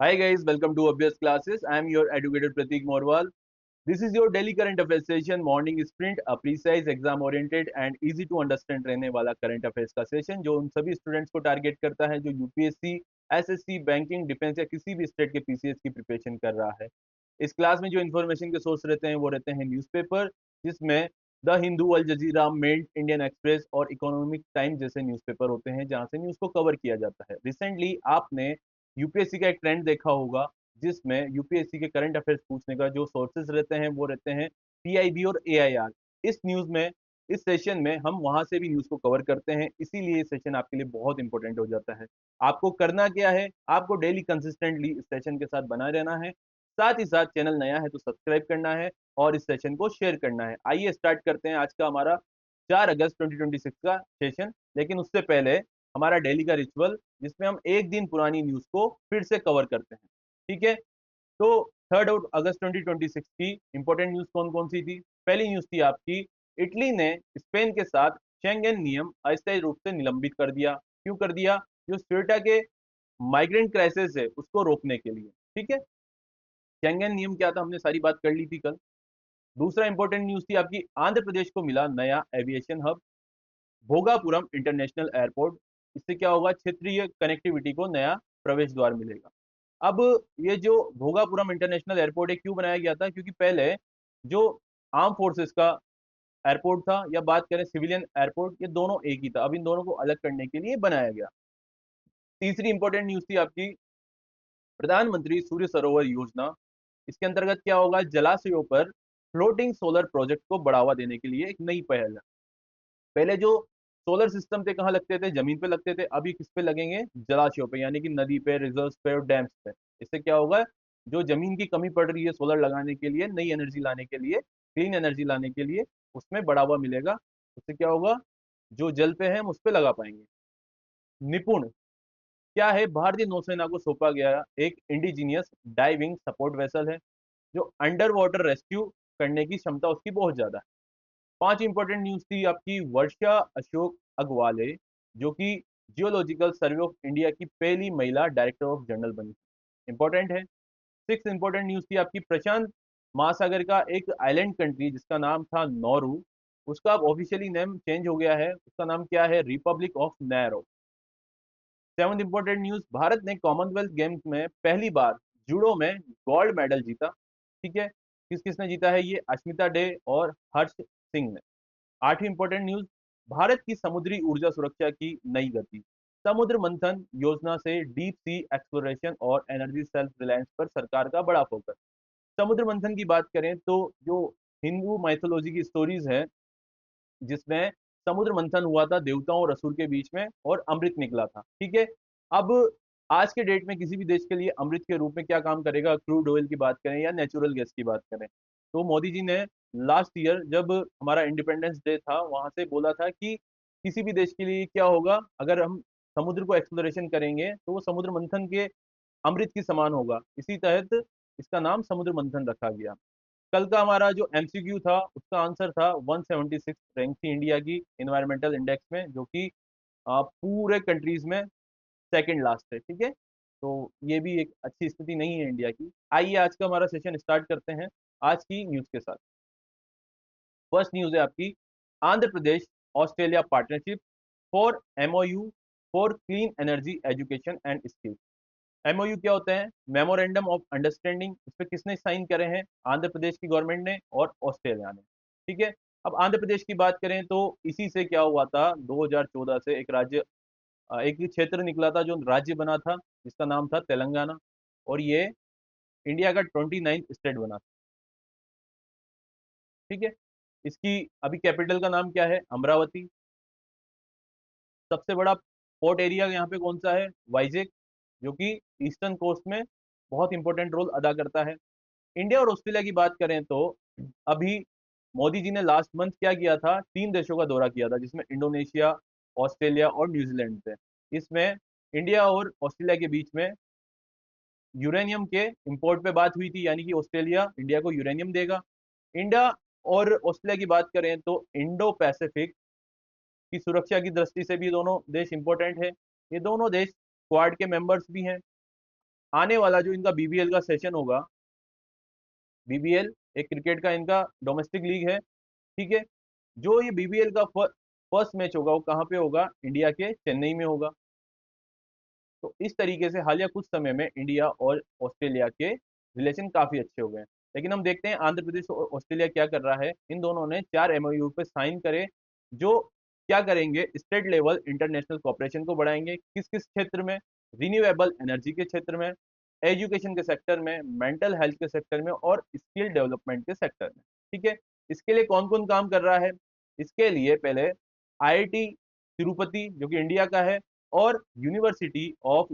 Hi guys, welcome to Obvious Classes. I am your educator Pratik Morwal. This is your daily current affairs session, morning sprint, a precise, exam oriented and easy to understand रहने वाला current affairs का session जो उन सभी students को target करता है जो यूपीएससी, एसएससी, बैंकिंग, डिफेंस या किसी भी स्टेट के पीसीएस की प्रिपरेशन कर रहा है। इस क्लास में जो इन्फॉर्मेशन के सोर्स रहते हैं वो रहते हैं न्यूज़पेपर, जिसमें द हिंदू, अल जजीरा, मेंट, इंडियन एक्सप्रेस और इकोनॉमिक टाइम्स जैसे न्यूज़पेपर होते हैं जहां से न्यूज़ को कवर किया जाता है। रिसेंटली आपने यूपीएससी का एक ट्रेंड देखा होगा जिसमें यूपीएससी के करंट अफेयर्स पूछने का जो सोर्सेज रहते हैं वो रहते हैं पीआईबी और एआईआर। इस न्यूज में इस सेशन में हम वहां से भी न्यूज को कवर करते हैं, इसीलिए ये सेशन आपके लिए बहुत इंपॉर्टेंट हो जाता है। आपको करना क्या है, आपको डेली कंसिस्टेंटली इस सेशन के साथ बना रहना है। साथ ही साथ चैनल नया है तो सब्सक्राइब करना है और इस सेशन को शेयर करना है। आइए स्टार्ट करते हैं आज का हमारा 4 अगस्त 2026 का सेशन। लेकिन उससे पहले हमारा डेली का रिचुअल जिसमें हम एक दिन पुरानी न्यूज को फिर से कवर करते हैं। ठीक है, तो 3 अगस्त 2026 की इंपॉर्टेंट न्यूज कौन कौन सी थी? पहली न्यूज थी आपकी, इटली ने स्पेन के साथ शेंगेन नियम अस्थायी रूप से निलंबित कर दिया। क्यों कर दिया? जो स्वेटा के माइग्रेंट क्राइसिस है उसको रोकने के लिए। ठीक है, शेंगेन नियम क्या था हमने सारी बात कर ली थी कल। दूसरा इंपॉर्टेंट न्यूज थी आपकी, आंध्र प्रदेश को मिला नया aviation hub, Bhogapuram international airport. इससे क्या होगा? क्षेत्रीय कनेक्टिविटी को नया प्रवेश द्वार मिलेगा। अब ये जो भोगापुरम इंटरनेशनल एयरपोर्ट है क्यों बनाया गया था? क्योंकि पहले जो आर्म फोर्सेस का एयरपोर्ट था या बात करें सिविलियन एयरपोर्ट, ये दोनों एक ही था। अब इन दोनों को अलग करने के लिए बनाया गया। तीसरी इंपॉर्टेंट न्यूज थी आपकी, प्रधानमंत्री सूर्य सरोवर योजना। इसके अंतर्गत क्या होगा? जलाशयों पर फ्लोटिंग सोलर प्रोजेक्ट को बढ़ावा देने के लिए एक नई पहल है। पहले जो सोलर सिस्टम थे कहाँ लगते थे? जमीन पे लगते थे। अभी किस पे लगेंगे? जलाशयों पे, यानी कि नदी पे, रिजर्व्स पे और डैम्स पे। इससे क्या होगा? जो जमीन की कमी पड़ रही है सोलर लगाने के लिए, नई एनर्जी लाने के लिए, क्लीन एनर्जी लाने के लिए, उसमें बढ़ावा मिलेगा। उससे क्या होगा? जो जल पे है हम उस पे लगा पाएंगे। निपुण क्या है? भारतीय नौसेना को सौंपा गया एक इंडिजीनियस डाइविंग सपोर्ट वेसल है जो अंडर वाटर रेस्क्यू करने की क्षमता उसकी बहुत ज्यादा है। 5 इंपॉर्टेंट न्यूज थी आपकी, वर्षा अशोक अगवाले जो कि जियोलॉजिकल सर्वे ऑफ इंडिया की पहली महिला डायरेक्टर ऑफ जनरल बनी। इंपॉर्टेंट है। 6 इंपॉर्टेंट न्यूज थी आपकी, प्रशांत महासागर का एक आइलैंड कंट्री जिसका नाम था नौरू, उसका अब ऑफिशियली नेम चेंज हो गया है। उसका नाम क्या है? Republic of narrow. 7th important news, Bharat ने कॉमनवेल्थ गेम्स में पहली बार जूडो में गोल्ड मेडल जीता। ठीक है, किस किसने जीता है? ये अश्मिता डे और हर्ष सिंह ने। 8वीं इंपॉर्टेंट न्यूज, भारत की समुद्री ऊर्जा सुरक्षा की नई गति, समुद्र मंथन योजना से डीप सी एक्सप्लोरेशन और एनर्जी सेल्फ रिलायंस पर सरकार का बड़ा फोकस। समुद्र मंथन की बात करें तो जो हिंदू माइथोलॉजी की स्टोरीज है जिसमें समुद्र मंथन हुआ था देवताओं और असुर के बीच में और अमृत निकला था। ठीक है, अब आज के डेट में किसी भी देश के लिए अमृत के रूप में क्या काम करेगा? क्रूड ऑयल की बात करें या नेचुरल गैस की बात करें, तो मोदी जी ने लास्ट ईयर जब हमारा इंडिपेंडेंस डे था वहां से बोला था कि किसी भी देश के लिए क्या होगा अगर हम समुद्र को एक्सप्लोरेशन करेंगे तो वो समुद्र मंथन के अमृत की समान होगा। इसी तहत इसका नाम समुद्र मंथन रखा गया। कल का हमारा जो एमसीक्यू था उसका आंसर था 176 रैंक थी इंडिया की इन्वायरमेंटल इंडेक्स में, जो कि पूरे कंट्रीज में सेकंड लास्ट है। ठीक है, तो ये भी एक अच्छी स्थिति नहीं है इंडिया की। आइए आज का हमारा सेशन स्टार्ट करते हैं आज की न्यूज के साथ। फर्स्ट न्यूज है आपकी, Andhra Pradesh Australia partnership for MOU for clean energy education and skills. MOU क्या होता है? Memorandum of understanding. इस पे किसने साइन करे हैं? आंध्र प्रदेश की गवर्नमेंट ने और ऑस्ट्रेलिया ने। ठीक है, अब आंध्र प्रदेश की बात करें तो इसी से क्या हुआ था, 2014 से एक राज्य, एक क्षेत्र निकला था जो राज्य बना था जिसका नाम था तेलंगाना, और ये इंडिया का 29 स्टेट बना था। ठीक है, इसकी अभी कैपिटल का नाम क्या है? अमरावती। सबसे बड़ा पोर्ट एरिया यहाँ पे कौन सा है? वाइजेक, जो कि ईस्टर्न कोस्ट में बहुत इंपॉर्टेंट रोल अदा करता है। इंडिया और ऑस्ट्रेलिया की बात करें तो अभी मोदी जी ने लास्ट मंथ क्या किया था? 3 देशों का दौरा किया था जिसमें इंडोनेशिया, ऑस्ट्रेलिया और न्यूजीलैंड थे। इसमें इंडिया और ऑस्ट्रेलिया के बीच में यूरेनियम के इंपोर्ट पे बात हुई थी, यानी कि ऑस्ट्रेलिया इंडिया को यूरेनियम देगा। इंडिया और ऑस्ट्रेलिया की बात करें तो इंडो पैसिफिक की सुरक्षा की दृष्टि से भी दोनों देश इंपॉर्टेंट है। ये दोनों देश क्वाड के मेंबर्स भी हैं। आने वाला जो इनका बीबीएल का सेशन होगा, बीबीएल एक क्रिकेट का इनका डोमेस्टिक लीग है, ठीक है। जो ये बीबीएल का फर्स्ट मैच होगा वो कहाँ पे होगा, इंडिया के चेन्नई में होगा। तो इस तरीके से हालिया कुछ समय में इंडिया और ऑस्ट्रेलिया के रिलेशन काफी अच्छे हो गए हैं। लेकिन हम देखते हैं आंध्र प्रदेश और ऑस्ट्रेलिया क्या कर रहा है, इन दोनों ने 4 MOU पे साइन करे, जो क्या करेंगे, स्टेट लेवल इंटरनेशनल कॉपरेशन को बढ़ाएंगे। किस किस क्षेत्र में, रिन्यूएबल एनर्जी के क्षेत्र में, एजुकेशन के सेक्टर में, मेंटल हेल्थ के सेक्टर में और स्किल डेवलपमेंट के सेक्टर में, ठीक है। इसके लिए कौन कौन काम कर रहा है, इसके लिए पहले आईआईटी तिरुपति जो कि इंडिया का है, और University of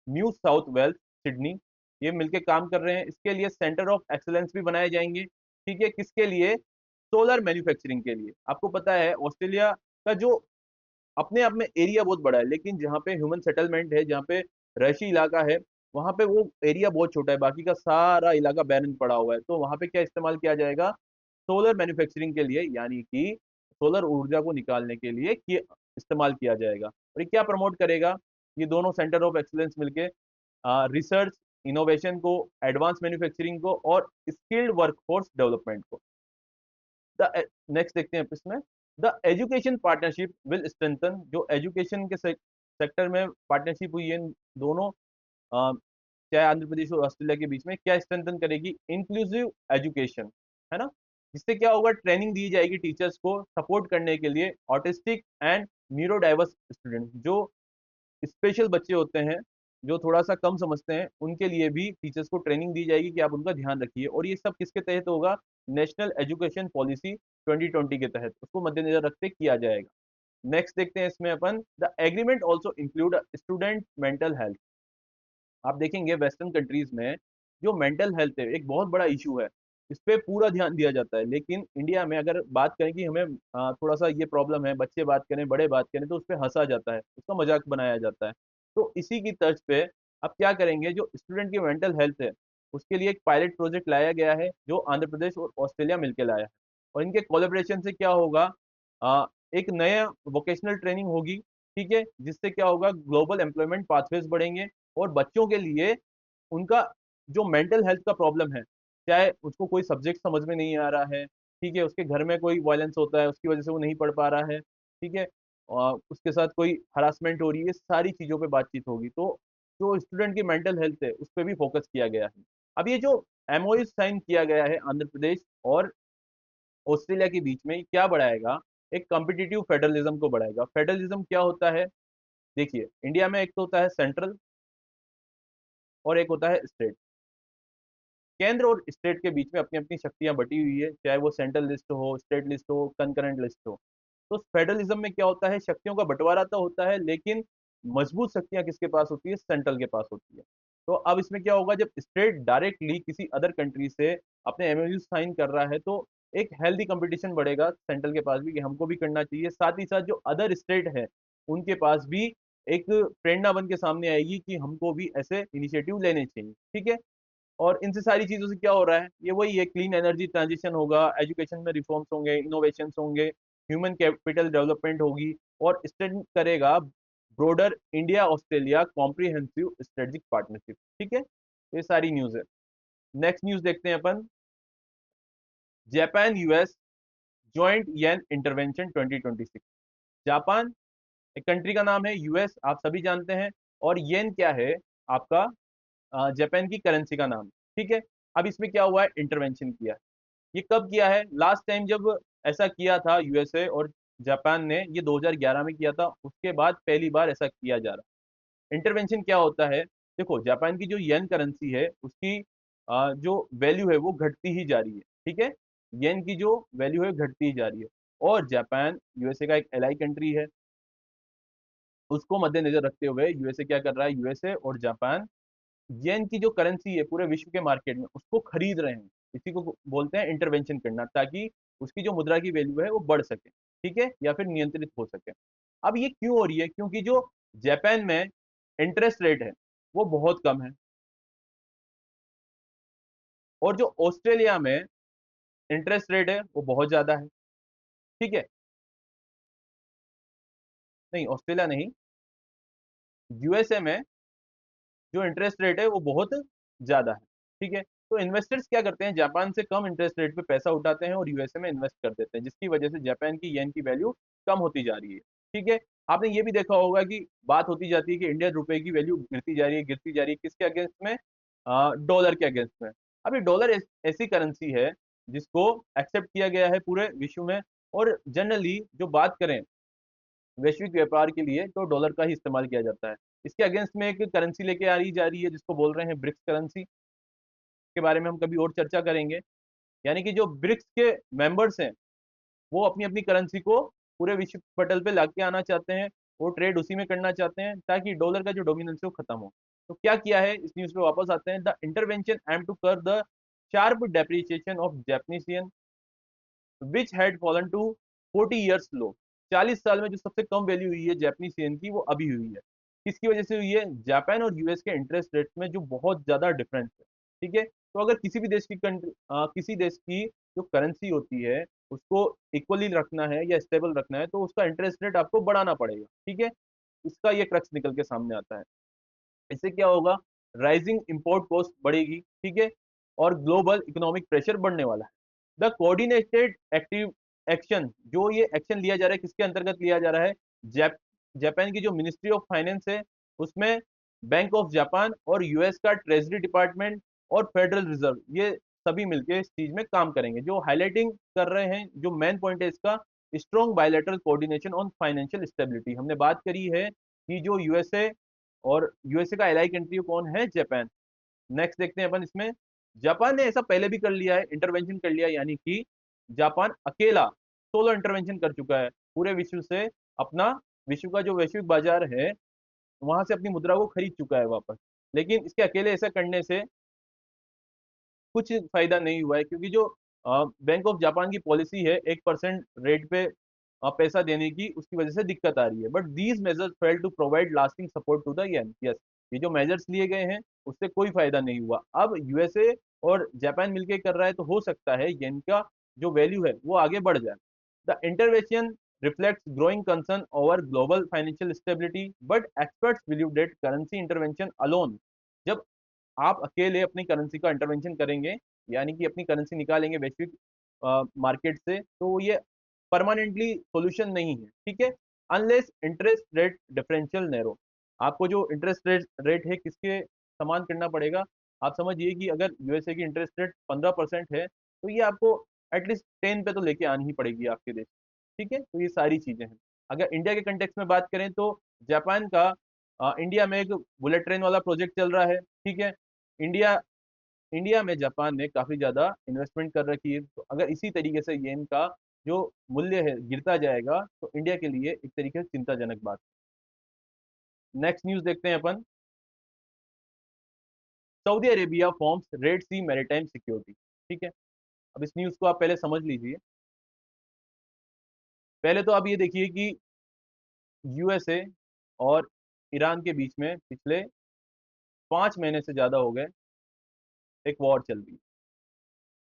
New South Wales Sydney, ये मिलके काम कर रहे हैं। इसके लिए सेंटर ऑफ एक्सीलेंस भी बनाए जाएंगे, ठीक है। किसके लिए, सोलर मैन्युफैक्चरिंग के लिए। आपको पता है ऑस्ट्रेलिया का जो अपने आप में एरिया बहुत बड़ा है, लेकिन जहाँ पे ह्यूमन सेटलमेंट है, जहाँ पे रहायशी इलाका है, वहाँ पे वो एरिया बहुत छोटा है, बाकी का सारा इलाका बैरन पड़ा हुआ है। तो वहाँ पे क्या इस्तेमाल किया जाएगा, सोलर मैन्युफैक्चरिंग के लिए, यानी कि सोलर ऊर्जा को निकालने के लिए इस्तेमाल किया जाएगा। और ये क्या प्रमोट करेगा, ये दोनों सेंटर ऑफ एक्सीलेंस मिलके रिसर्च इनोवेशन को, एडवांस मैन्युफैक्चरिंग को और स्किल्ड वर्कफोर्स डेवलपमेंट को। द नेक्स्ट देखते हैं इसमें, the education partnership will strengthen, जो एजुकेशन के सेक्टर में पार्टनरशिप हुई है इन दोनों, चाहे आंध्र प्रदेश और ऑस्ट्रेलिया के बीच में, क्या स्ट्रेंथन करेगी, इंक्लूसिव एजुकेशन, है ना। जिससे क्या होगा, ट्रेनिंग दी जाएगी टीचर्स को सपोर्ट करने के लिए autistic and neuro diverse student, जो स्पेशल बच्चे होते हैं, जो थोड़ा सा कम समझते हैं, उनके लिए भी टीचर्स को ट्रेनिंग दी जाएगी कि आप उनका ध्यान रखिए। और ये सब किसके तहत होगा, नेशनल एजुकेशन पॉलिसी 2020 के तहत, उसको मद्देनजर रखते किया जाएगा। नेक्स्ट देखते हैं इसमें अपन, the agreement also include student mental health. आप देखेंगे वेस्टर्न कंट्रीज में जो मेंटल हेल्थ है एक बहुत बड़ा इशू है, इस पे पूरा ध्यान दिया जाता है। लेकिन इंडिया में अगर बात करें कि हमें थोड़ा सा ये प्रॉब्लम है, बच्चे बात करें, बड़े बात करें, तो उस पर हंसा जाता है, उसका मजाक बनाया जाता है। तो इसी की तर्ज पे अब क्या करेंगे, जो स्टूडेंट की मेंटल हेल्थ है उसके लिए एक पायलट प्रोजेक्ट लाया गया है, जो आंध्र प्रदेश और ऑस्ट्रेलिया मिलकर लाया है। और इनके कोलेब्रेशन से क्या होगा, एक नया वोकेशनल ट्रेनिंग होगी, ठीक है, जिससे क्या होगा, ग्लोबल एम्प्लॉयमेंट पाथवेज बढ़ेंगे। और बच्चों के लिए उनका जो मेंटल हेल्थ का प्रॉब्लम है, चाहे उसको कोई सब्जेक्ट समझ में नहीं आ रहा है, ठीक है, उसके घर में कोई वायलेंस होता है उसकी वजह से वो नहीं पढ़ पा रहा है, ठीक है, और उसके साथ कोई हरासमेंट हो रही है, ये सारी चीज़ों पे बातचीत होगी। तो जो स्टूडेंट की मेंटल हेल्थ है उस पर भी फोकस किया गया है। अब ये जो एमओयू साइन किया गया है आंध्र प्रदेश और ऑस्ट्रेलिया के बीच में, ये क्या बढ़ाएगा, एक कॉम्पिटिटिव फेडरलिज्म को बढ़ाएगा। फेडरलिज्म क्या होता है, देखिए इंडिया में एक तो होता है सेंट्रल और एक होता है स्टेट। केंद्र और स्टेट के बीच में अपनी अपनी शक्तियां बटी हुई है, चाहे वो सेंट्रल लिस्ट हो, स्टेट लिस्ट हो, कंकरेंट लिस्ट हो। तो फेडरलिज्म में क्या होता है, शक्तियों का बंटवारा तो होता है, लेकिन मजबूत शक्तियां किसके पास होती है, सेंट्रल के पास होती है। तो अब इसमें क्या होगा, जब स्टेट डायरेक्टली किसी अदर कंट्री से अपने एमओयू साइन कर रहा है, तो एक हेल्दी कंपटीशन बढ़ेगा सेंट्रल के पास भी कि हमको भी करना चाहिए। साथ ही साथ जो अदर स्टेट है उनके पास भी एक प्रेरणा बन के सामने आएगी कि हमको भी ऐसे इनिशिएटिव लेने चाहिए, ठीक है। और इनसे सारी चीजों से क्या हो रहा है, ये वही है, क्लीन एनर्जी ट्रांजिशन होगा, एजुकेशन में रिफॉर्म्स होंगे, इनोवेशंस होंगे, ह्यूमन कैपिटल डेवलपमेंट होगी, और स्ट्रेंथ करेगा brother India Australia comprehensive strategic partnership, ठीक है। ये सारी न्यूज है। नेक्स्ट न्यूज देखते हैं अपन, जापान यूएस जॉइंट येन इंटरवेंशन 2026। जापान एक कंट्री का नाम है, यूएस आप सभी जानते हैं, और येन क्या है, आपका जापान की करेंसी का नाम, ठीक है। अब इसमें क्या हुआ है, इंटरवेंशन किया है। ये कब किया है, लास्ट टाइम जब ऐसा किया था यूएसए और जापान ने, ये 2011 में किया था, उसके बाद पहली बार ऐसा किया जा रहा है। इंटरवेंशन क्या होता है, देखो जापान की जो येन करेंसी है उसकी जो वैल्यू है वो घटती ही जा रही है, ठीक है। येन की जो वैल्यू है घटती ही जा रही है, और जापान यूएसए का एक एलाई कंट्री है, उसको मद्देनजर रखते हुए यूएसए क्या कर रहा है, यूएसए और जापान येन की जो करेंसी है पूरे विश्व के मार्केट में उसको खरीद रहे हैं। इसी को बोलते हैं इंटरवेंशन करना, ताकि उसकी जो मुद्रा की वैल्यू है वो बढ़ सके, ठीक है, या फिर नियंत्रित हो सके। अब ये क्यों हो रही है, क्योंकि जो जापान में इंटरेस्ट रेट है वो बहुत कम है, और जो ऑस्ट्रेलिया में इंटरेस्ट रेट है वो बहुत ज्यादा है, ठीक है। नहीं, ऑस्ट्रेलिया नहीं, यूएसए में जो इंटरेस्ट रेट है वो बहुत ज्यादा है। ठीक है, तो इन्वेस्टर्स क्या करते हैं, जापान से कम इंटरेस्ट रेट पे पैसा उठाते हैं और यूएसए में इन्वेस्ट कर देते हैं, जिसकी वजह से जापान की येन की वैल्यू कम होती जा रही है। ठीक है, आपने ये भी देखा होगा कि बात होती जाती है कि इंडियन रुपए की वैल्यू गिरती जा रही है, गिरती जा रही है, किसके अगेंस्ट में, डॉलर के अगेंस्ट में। अभी डॉलर ऐसी करेंसी है जिसको एक्सेप्ट किया गया है पूरे विश्व में, और जनरली जो बात करें वैश्विक व्यापार के लिए तो डॉलर का ही इस्तेमाल किया जाता है। इसके अगेंस्ट में एक करेंसी लेके आ रही जा रही है जिसको बोल रहे हैं ब्रिक्स करेंसी, के बारे में हम कभी और चर्चा करेंगे। यानी कि जो ब्रिक्स के मेंबर्स हैं वो अपनी अपनी करेंसी को पूरे विश्व पटल पे लाके आना चाहते हैं, वो ट्रेड उसी में करना चाहते हैं ताकि डॉलर का जो डोमिनेंस है वो खत्म हो। तो क्या किया है, इस न्यूज पे वापस आते हैं। The intervention aim to curb the sharp depreciation of Japanese yen which had fallen to 40 years low. 40 साल में जो सबसे कम वैल्यू हुई है जापानीज येन की वो अभी हुई है। किसकी वजह से हुई है, जापान और यूएस के इंटरेस्ट रेट में जो बहुत ज्यादा डिफरेंस है। ठीक है, तो अगर किसी भी देश की किसी देश की जो करेंसी होती है उसको इक्वली रखना है या स्टेबल रखना है तो उसका इंटरेस्ट रेट आपको बढ़ाना पड़ेगा। ठीक है, इसका ये क्रक्स निकल के सामने आता है। इससे क्या होगा, राइजिंग इंपोर्ट कॉस्ट बढ़ेगी। ठीक है, और ग्लोबल इकोनॉमिक प्रेशर बढ़ने वाला है। द कोऑर्डिनेटेड एक्टिव एक्शन, जो ये एक्शन लिया जा रहा है किसके अंतर्गत लिया जा रहा है, जैप जापान की जो मिनिस्ट्री ऑफ फाइनेंस है उसमें बैंक ऑफ जापान और यूएस का ट्रेजरी डिपार्टमेंट और फेडरल रिजर्व, ये सभी मिलकर इस चीज में काम करेंगे। जो हाईलाइटिंग कर रहे हैं, जो मेन पॉइंट है इसका, strong bilateral coordination on financial stability. हमने बात करी है कि जो यूएसए और यूएसए का एलाई कंट्री कौन है, जापान। नेक्स्ट देखते हैं अपन इसमें, जापान ने ऐसा पहले भी कर लिया है, इंटरवेंशन कर लिया, यानी कि जापान अकेला सोलो इंटरवेंशन कर चुका है पूरे विश्व से, अपना विश्व का जो वैश्विक बाजार है वहां से अपनी मुद्रा को खरीद चुका है वापस। लेकिन इसके अकेले ऐसा करने से कुछ फायदा नहीं हुआ है, क्योंकि जो बैंक ऑफ जापान की पॉलिसी है 1% रेट पे पैसा देने की, उसकी वजह से दिक्कत आ रही है। But these measures fail to provide lasting support to the yen. Yes, ये जो मेजर्स लिए गए हैं उससे कोई फायदा नहीं हुआ। अब यूएसए और जापान मिलकर कर रहा है तो हो सकता है येन का जो वैल्यू है वो आगे बढ़ जाए। The intervention reflects growing concern over global financial stability, but experts believe that currency intervention alone, जब आप अकेले अपनी करेंसी का इंटरवेंशन करेंगे, यानी कि अपनी करेंसी निकालेंगे वैश्विक मार्केट से, तो ये परमानेंटली सोल्यूशन नहीं है। ठीक है, unless interest rate differential narrow, आपको जो इंटरेस्ट रेट है किसके समान करना पड़ेगा। आप समझिए कि अगर यूएसए की इंटरेस्ट रेट 15% है तो ये आपको एटलीस्ट 10 पे तो लेके आनी ही पड़ेगी आपके देश। ठीक है, तो ये सारी चीजें हैं। अगर इंडिया के कंटेक्स्ट में बात करें तो जापान का इंडिया में एक बुलेट ट्रेन वाला प्रोजेक्ट चल रहा है। ठीक है, इंडिया इंडिया में जापान ने काफी ज्यादा इन्वेस्टमेंट कर रखी है, तो अगर इसी तरीके से येन का जो मूल्य है गिरता जाएगा तो इंडिया के लिए एक तरीके से चिंताजनक बात। नेक्स्ट न्यूज देखते हैं अपन, सऊदी अरेबिया फॉर्म्स रेड सी मैरीटाइम सिक्योरिटी। ठीक है, अब इस न्यूज को आप पहले समझ लीजिए। पहले तो आप ये देखिए कि यूएसए और ईरान के बीच में पिछले 5 महीने से ज्यादा हो गए एक वॉर चल रही है।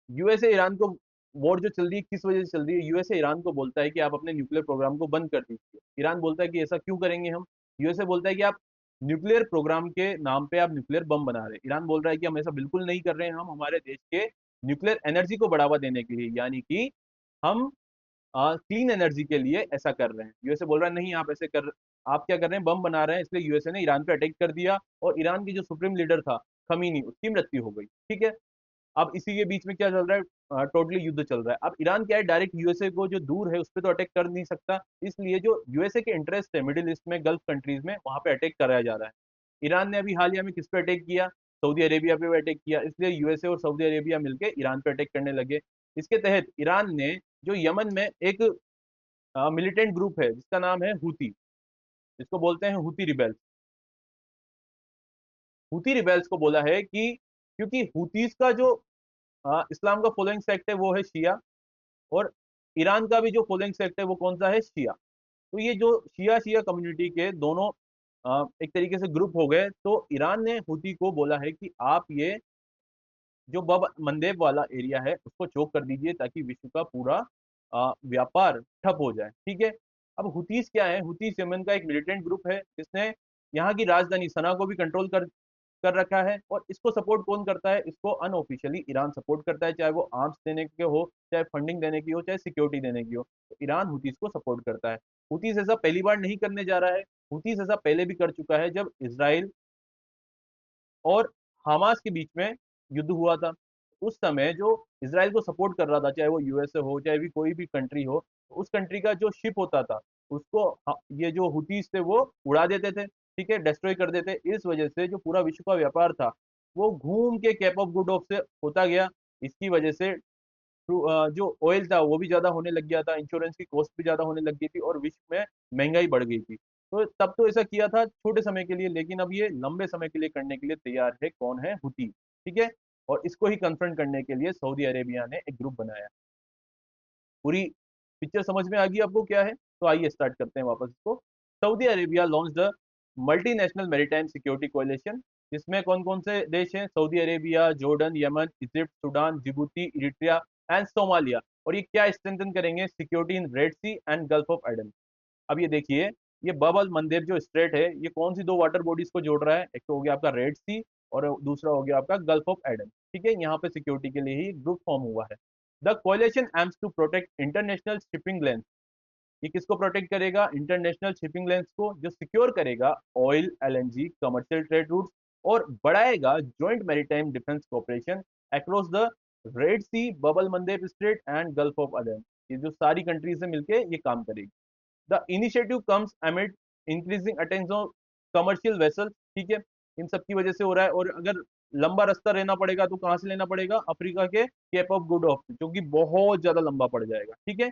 यूएसए ईरान को वॉर जो चल रही है किस वजह से चल रही है, यूएसए ईरान को बोलता है कि आप अपने न्यूक्लियर प्रोग्राम को बंद कर दीजिए। ईरान बोलता है कि ऐसा क्यों करेंगे हम। यूएसए बोलता है कि आप न्यूक्लियर प्रोग्राम के नाम पे आप न्यूक्लियर बम बना रहे हैं। ईरान बोल रहा है कि हम ऐसा बिल्कुल नहीं कर रहे हैं, हम हमारे देश के न्यूक्लियर एनर्जी को बढ़ावा देने के लिए, यानी कि हम क्लीन एनर्जी के लिए ऐसा कर रहे हैं। यूएसए बोल रहा है नहीं, आप क्या कर रहे हैं, बम बना रहे हैं। इसलिए यूएसए ने ईरान पे अटैक कर दिया और ईरान की जो सुप्रीम लीडर था खमीनी, उसकी मृत्यु हो गई। ठीक है, अब इसी के बीच में क्या चल रहा है, टोटली युद्ध चल रहा है। अब ईरान क्या है, डायरेक्ट यूएसए को जो दूर है उस पर तो अटैक कर नहीं सकता, इसलिए जो यूएसए के इंटरेस्ट है मिडिल ईस्ट में, गल्फ कंट्रीज में, वहां पे अटैक कराया जा रहा है। ईरान ने अभी हालिया में किस पे अटैक किया, सऊदी अरेबिया पे अटैक किया, इसलिए यूएसए और सऊदी अरेबिया मिलकर ईरान पे अटैक करने लगे। इसके तहत ईरान ने जो यमन में एक मिलिटेंट ग्रुप है जिसका नाम है हूती, जिसको बोलते हैं हूती रिबेल्स, हूती रिबेल्स को बोला है कि क्योंकि हूतीस का जो इस्लाम का फॉलोइंग सेक्ट है वो है शिया, और ईरान का भी जो फॉलोइंग सेक्ट है वो कौन सा है, शिया। तो ये जो शिया शिया कम्युनिटी के दोनों एक तरीके से ग्रुप हो गए, तो ईरान ने हूती को बोला है कि आप ये जो बब मंदेब वाला एरिया है उसको चोक कर दीजिए ताकि विश्व का पूरा व्यापार ठप हो जाए। ठीक है, अब हुतीस क्या है, हुतीस यमन का एक मिलिटेंट ग्रुप है जिसने यहाँ की राजधानी सना को भी कंट्रोल कर कर रखा है। और इसको सपोर्ट कौन करता है? इसको अनऑफिशियली ईरान सपोर्ट करता है, चाहे वो आर्म्स देने के हो, चाहे फंडिंग देने की हो, चाहे सिक्योरिटी देने की हो। तो ईरान हुतीस को सपोर्ट करता है। हुतीस ऐसा पहली बार नहीं करने जा रहा है, हुतीस ऐसा पहले भी कर चुका है जब इसराइल और हमास के बीच में युद्ध हुआ था। उस समय जो इसराइल को सपोर्ट कर रहा था, चाहे वो यूएसए हो, चाहे भी कोई भी कंट्री हो, तो उस कंट्री का जो शिप होता था उसको ये जो हुतीस थे वो उड़ा देते थे, ठीक है, डिस्ट्रॉय कर देते। इस वजह से जो पूरा विश्व का व्यापार था वो घूम के केप ऑफ गुड होप से होता गया। इसकी वजह से जो ऑयल था वो भी ज्यादा होने लग गया था, इंश्योरेंस की कॉस्ट भी ज्यादा होने लग गई थी, और विश्व में महंगाई बढ़ गई थी। तो तब तो ऐसा किया था छोटे समय के लिए, लेकिन अब ये लंबे समय के लिए करने के लिए तैयार है। कौन है? हुती, ठीक है। और इसको ही कन्फ्रंट करने के लिए सऊदी अरेबिया ने एक ग्रुप बनाया। पूरी पिक्चर समझ में आ गई आपको क्या है? तो आइए स्टार्ट करते हैं वापस इसको। Saudi Arabia launch the multinational maritime security coalition, जिसमें कौन कौन से देश हैं? Saudi Arabia, Jordan, Yemen, Egypt, Sudan, Djibouti, Eritrea and Somalia. और ये क्या स्ट्रेंथन करेंगे? Security in Red Sea and Gulf of Aden. अब ये देखिए, ये बबल मंदेब जो स्ट्रेट है, ये कौन सी दो वाटर बॉडीज को जोड़ रहा है? एक तो हो गया आपका रेड सी, और दूसरा हो गया आपका गल्फ ऑफ एडन, ठीक है। यहाँ पे सिक्योरिटी के लिए ही ग्रुप फॉर्म हुआ है। The coalition aims to protect international shipping lanes. ये किसको प्रोटेक्ट करेगा? इंटरनेशनल शिपिंग लेंस को, जो सिक्योर करेगा oil, LNG, commercial trade routes, और बढ़ाएगा joint maritime defence cooperation across the Red Sea, Bab el Mandeb Strait and Gulf of Aden. ये जो सारी कंट्रीज है मिलके ये काम करेगी। The initiative comes amid increasing attention of commercial vessels, ठीक है। इन सब की वजह से हो रहा है। और अगर लंबा रास्ता लेना पड़ेगा तो कहाँ से लेना पड़ेगा? अफ्रीका के केप ऑफ गुड होप, जो कि बहुत ज्यादा लंबा पड़ जाएगा, ठीक है।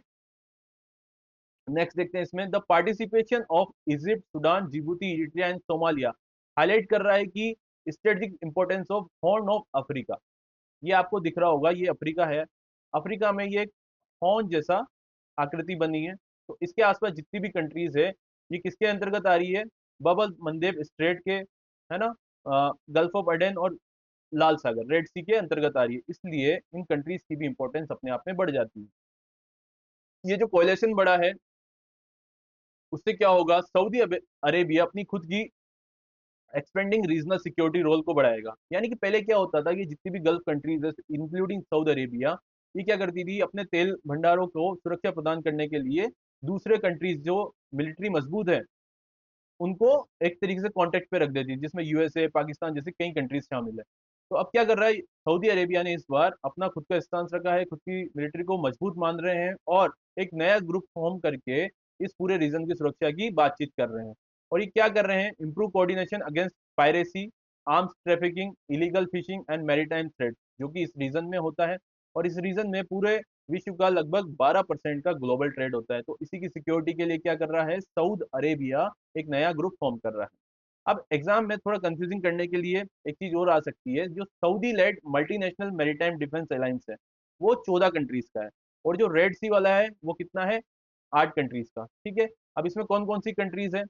नेक्स्ट देखते हैं इसमें, the participation of Egypt, Sudan, Djibouti, Eritrea and Somalia highlight कर रहा है कि strategic importance of horn of Africa. ये आपको दिख रहा होगा, ये अफ्रीका है। अफ्रीका में ये एक हॉर्न जैसा आकृति बनी है। तो इसके आसपास जितनी भी कंट्रीज है, ये किसके अंतर्गत आ रही है? बबल मंदेब स्ट्रेट के, है ना, गल्फ ऑफ अडेन और लाल सागर, रेड सी के अंतर्गत आ रही है। इसलिए इन कंट्रीज की भी इंपॉर्टेंस अपने आप में बढ़ जाती है। ये जो कोalition बढ़ा है, उससे क्या होगा? सऊदी अरेबिया अपनी खुद की एक्सपेंडिंग रीजनल सिक्योरिटी रोल को बढ़ाएगा। यानी कि पहले क्या होता था कि जितनी भी गल्फ कंट्रीज है, इंक्लूडिंग सऊदी अरेबिया, ये क्या करती थी? अपने तेल भंडारों को सुरक्षा प्रदान करने के लिए दूसरे कंट्रीज जो मिलिट्री मजबूत है उनको एक तरीके से कॉन्टेक्ट पे रख देती है, जिसमें यूएसए, पाकिस्तान जैसे कई कंट्रीज शामिल है। तो अब क्या कर रहा है सऊदी अरेबिया ने? इस बार अपना खुद का स्टांस रखा है, खुद की मिलिट्री को मजबूत मान रहे हैं, और एक नया ग्रुप फॉर्म करके इस पूरे रीजन की सुरक्षा की बातचीत कर रहे हैं। और ये क्या कर रहे हैं? Improve coordination against piracy, arms trafficking, illegal fishing and maritime threat, जो कि इस रीजन में होता है। और इस रीजन में पूरे विश्व का लगभग 12% का ग्लोबल ट्रेड होता है। तो इसी की सिक्योरिटी के लिए क्या कर रहा है सऊद अरेबिया? एक नया ग्रुप फॉर्म कर रहा है। अब एग्जाम में थोड़ा कंफ्यूजिंग करने के लिए एक चीज और आ सकती है, जो Saudi led multinational maritime defence alliance है वो 14 कंट्रीज का है, और जो रेड सी वाला है वो कितना है? 8 कंट्रीज का, ठीक है। अब इसमें कौन कौन सी कंट्रीज है?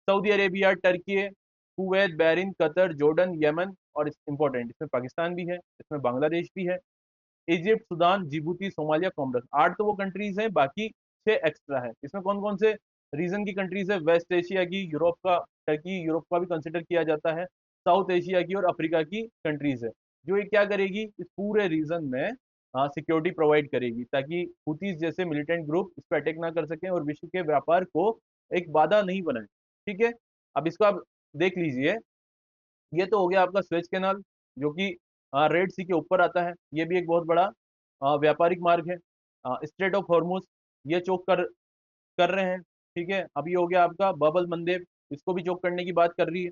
Saudi Arabia, Turkey, Kuwait, Bahrain, Qatar, Jordan, Yemen, और इंपॉर्टेंट इसमें पाकिस्तान भी है, इसमें बांग्लादेश भी है, इजिप्ट, सुदान, जिबूती, सोमालिया, कॉमरस। 8 तो वो कंट्रीज हैं, बाकी 6 एक्स्ट्रा है। इसमें कौन कौन से रीजन की कंट्रीज है? वेस्ट एशिया की, यूरोप का, टर्की यूरोप का भी कंसिडर किया जाता है, साउथ एशिया की और अफ्रीका की कंट्रीज है। जो ये क्या करेगी? इस पूरे रीजन में सिक्योरिटी प्रोवाइड करेगी, ताकि हुतीज जैसे मिलिटेंट ग्रुप इस पर अटैक ना कर सकें और विश्व के व्यापार को एक बाधा नहीं बनाए, ठीक है। अब इसको आप देख लीजिए, ये तो हो गया आपका स्वेज कैनाल, जो कि रेड सी के ऊपर आता है। ये भी एक बहुत बड़ा व्यापारिक मार्ग है। स्ट्रेट ऑफ हॉर्मुज ये चोक कर रहे हैं, ठीक है। अब ये हो गया आपका बबल मंदेब, इसको भी चोक करने की बात कर रही है।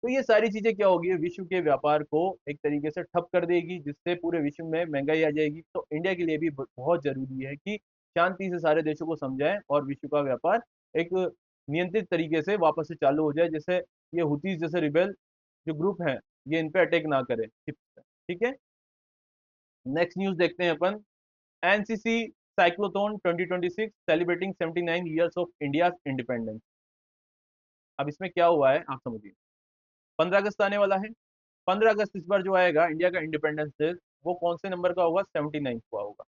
तो ये सारी चीजें क्या होगी? विश्व के व्यापार को एक तरीके से ठप कर देगी, जिससे पूरे विश्व में महंगाई आ जाएगी। तो इंडिया के लिए भी बहुत जरूरी है कि शांति से सारे देशों को समझाएं और विश्व का व्यापार एक नियंत्रित तरीके से वापस से चालू हो जाए, जैसे ये हुतीज जैसे रिबेल जो ग्रुप हैं ये इन पे अटैक ना करे, ठीक है। नेक्स्ट न्यूज देखते हैं अपन। NCC cyclothon 2026 celebrating 79 years of India independence. अब इसमें क्या हुआ है आप समझिए। 15 अगस्त आने वाला है। 15 अगस्त इस बार जो आएगा इंडिया का इंडिपेंडेंस डे, वो कौन से नंबर का होगा? 79 का होगा,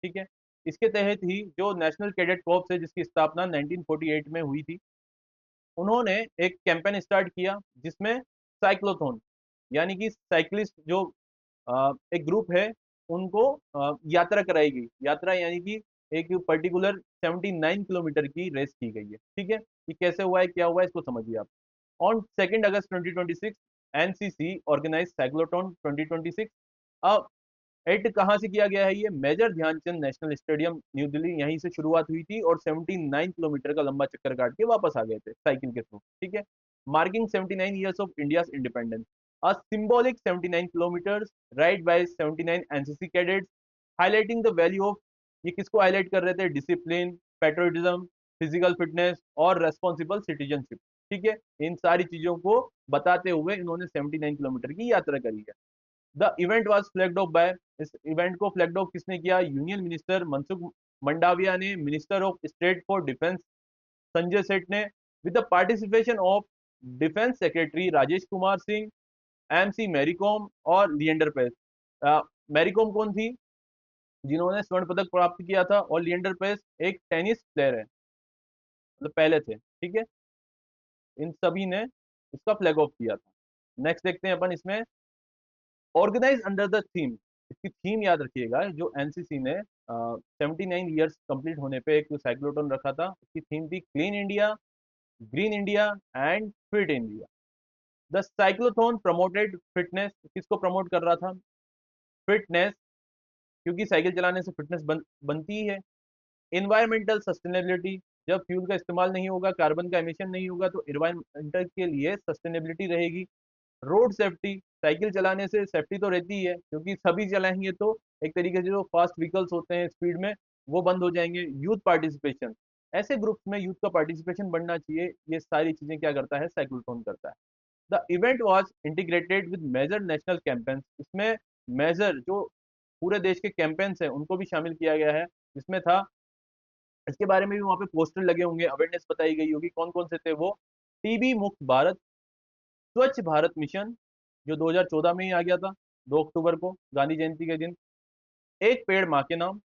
ठीक है। इसके तहत ही जो नेशनल कैडेट कॉर्प्स है, जिसकी स्थापना 1948 में हुई थी, उन्होंने एक कैंपेन स्टार्ट किया जिसमें साइक्लोथॉन यानी कि साइकिलिस्ट जो एक ग्रुप है उनको यात्रा कराई गई। यात्रा यानी कि एक पर्टिकुलर 79 किलोमीटर की रेस की गई है। ठीक है, ये कैसे हुआ है, क्या हुआ है, इसको समझिए आप। On 2 August 2026 NCC organise cyclothon 2026। अब एड कहाँ से किया गया है, ये major Dhyan Chand national stadium New Delhi, यहीं से शुरुआत हुई थी और 79 किलोमीटर का लंबा चक्कर काट के वापस आ गए थे साइकिल के थ्रू। ठीक है, marking 79 years of India independence, a symbolic 79 kilometres ride bye 79 NCC cadets, highlighting the value of, ये किसको हाईलाइट कर रहे थे, डिसिप्लिन, पेट्रोटिज्म, फिजिकल फिटनेस और रेस्पॉन्सिबल सिटीजनशिप। ठीक है, इन सारी चीजों को बताते हुए इन्होंने 79 किलोमीटर की यात्रा करी है। The event was flagged off by, इस इवेंट को फ्लैग्ड ऑफ किसने किया, यूनियन मिनिस्टर मनसुख मंडाविया ने, minister of state for defence Sanjay Seth ने, with the participation of defence secretary Rajesh Kumar Singh, MC Mary Kom और लिएंडर पेस। मैरीकॉम कौन थी, जिन्होंने स्वर्ण पदक प्राप्त किया था, और लिएंडर पेस एक टेनिस प्लेयर है, मतलब पहले थे। ठीक है, इन सभी ने इसका फ्लैग ऑफ किया था। नेक्स्ट देखते हैं अपन इसमें, ऑर्गेनाइज अंडर द थीम, इसकी थीम याद रखिएगा, जो एनसीसी ने 79 ईयर्स कंप्लीट होने पे एक साइक्लोटॉन रखा था, उसकी थीम थी clean India, green India and fit India. The cyclothon promoted fitness, किसको प्रमोट कर रहा था, फिटनेस, क्योंकि साइकिल चलाने से फिटनेस बनती ही है। इन्वायरमेंटल सस्टेनेबिलिटी, जब फ्यूल का इस्तेमाल नहीं होगा, कार्बन का एमिशन नहीं होगा, तो इन्वायरमेंटल के लिए सस्टेनेबिलिटी रहेगी। रोड सेफ्टी, साइकिल चलाने से सेफ्टी तो रहती है, क्योंकि सभी चलाएंगे तो एक तरीके से जो फास्ट व्हीकल्स होते हैं स्पीड में, वो बंद हो जाएंगे। यूथ पार्टिसिपेशन, ऐसे ग्रुप्स में यूथ का पार्टिसिपेशन बढ़ना चाहिए। ये सारी चीजें क्या करता है, साइक्लोथॉन करता है। The event was integrated with major national campaigns, इसमें मेजर जो पूरे देश के कैंपेन्स हैं उनको भी शामिल किया गया है। इसमें था, इसके बारे में भी वहाँ पे पोस्टर लगे होंगे, अवेयरनेस बताई गई होगी, कौन कौन से थे वो, टीबी मुक्त भारत, स्वच्छ भारत मिशन, जो 2014 में ही आ गया था, 2 अक्टूबर को गांधी जयंती के दिन, एक पेड़ माँ के नाम,